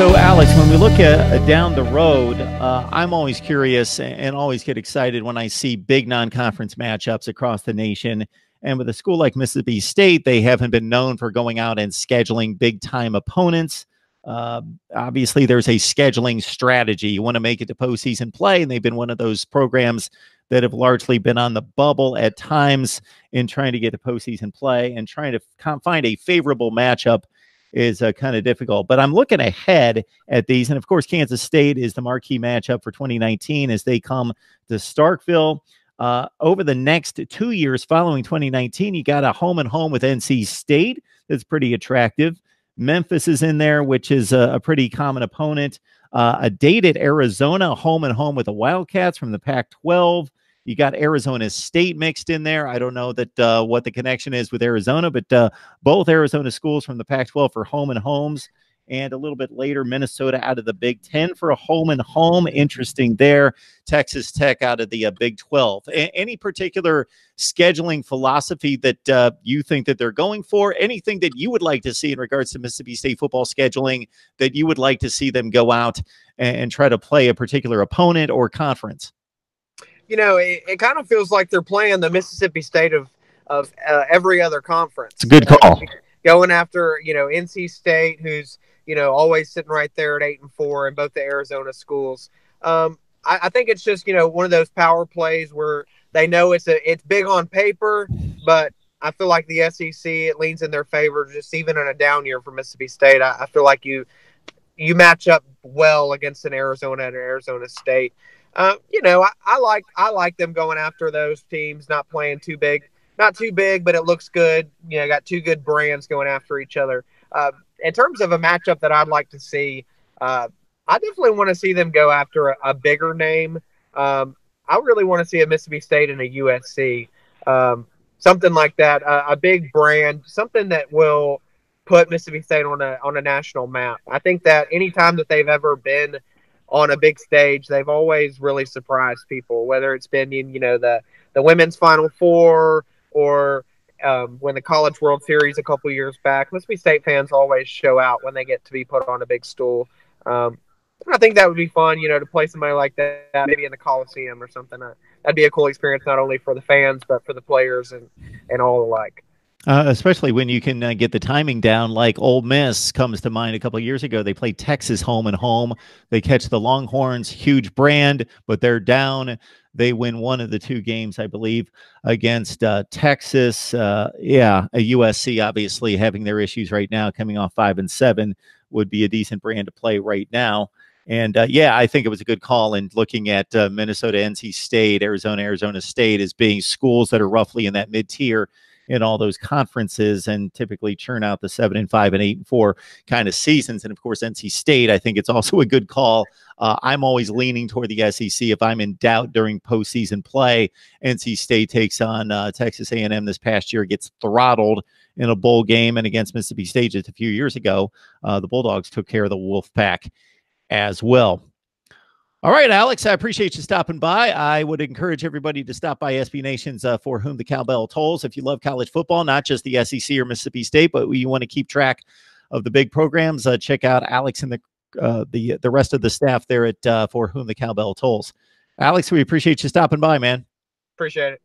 So, Alex, when we look at down the road, I'm always curious and always get excited when I see big non-conference matchups across the nation. And with a school like Mississippi State, they haven't been known for going out and scheduling big-time opponents. Obviously, there's a scheduling strategy. You want to make it to postseason play, and they've been one of those programs that have largely been on the bubble at times in trying to get to postseason play, and trying to find a favorable matchup is kind of difficult. But I'm looking ahead at these. And of course, Kansas State is the marquee matchup for 2019 as they come to Starkville. Over the next 2 years following 2019, you got a home and home with NC State that's pretty attractive. Memphis is in there, which is a pretty common opponent. A date at Arizona, home and home with the Wildcats from the Pac-12. You got Arizona State mixed in there. I don't know that what the connection is with Arizona, but both Arizona schools from the Pac-12 for home and homes. And a little bit later, Minnesota out of the Big Ten for a home and home. Interesting there. Texas Tech out of the Big 12. Any particular scheduling philosophy that you think that they're going for? Anything that you would like to see in regards to Mississippi State football scheduling that you would like to see them go out and try to play a particular opponent or conference? You know, it kind of feels like they're playing the Mississippi State of every other conference. It's a good call. Going after, NC State, who's, always sitting right there at 8-4 in both the Arizona schools. I think it's just, one of those power plays where they know it's big on paper, but I feel like the SEC, it leans in their favor, just even in a down year for Mississippi State. I feel like you match up well against an Arizona and an Arizona State. I like them going after those teams, not playing too big, not too big, but it looks good. Got two good brands going after each other. In terms of a matchup that I'd like to see, I definitely want to see them go after a bigger name. I really want to see a Mississippi State and a USC, something like that, a big brand, something that will put Mississippi State on a national map. I think that anytime that they've ever been on a big stage, they've always really surprised people, whether it's been in, the women's Final Four or when the College World Series a couple years back. Mississippi State fans always show out when they get to be put on a big stool. I think that would be fun, to play somebody like that, maybe in the Coliseum or something. That'd be a cool experience, not only for the fans, but for the players and all alike. Especially when you can get the timing down, like Ole Miss comes to mind a couple of years ago. They played Texas home and home. They catch the Longhorns, huge brand, but they're down. They win one of the two games, I believe, against Texas. A USC obviously having their issues right now, coming off 5-7, would be a decent brand to play right now. And I think it was a good call in looking at Minnesota, NC State, Arizona State as being schools that are roughly in that mid-tier in all those conferences and typically churn out the 7-5 and 8-4 kind of seasons. And of course, NC State, I think it's also a good call. I'm always leaning toward the SEC. If I'm in doubt during postseason play, NC State takes on Texas A&M this past year, gets throttled in a bowl game, and against Mississippi State just a few years ago, the Bulldogs took care of the Wolfpack as well. All right, Alex, I appreciate you stopping by. I would encourage everybody to stop by SB Nation's For Whom the Cowbell Tolls. If you love college football, not just the SEC or Mississippi State, but you want to keep track of the big programs, check out Alex and the rest of the staff there at For Whom the Cowbell Tolls. Alex, we appreciate you stopping by, man. Appreciate it.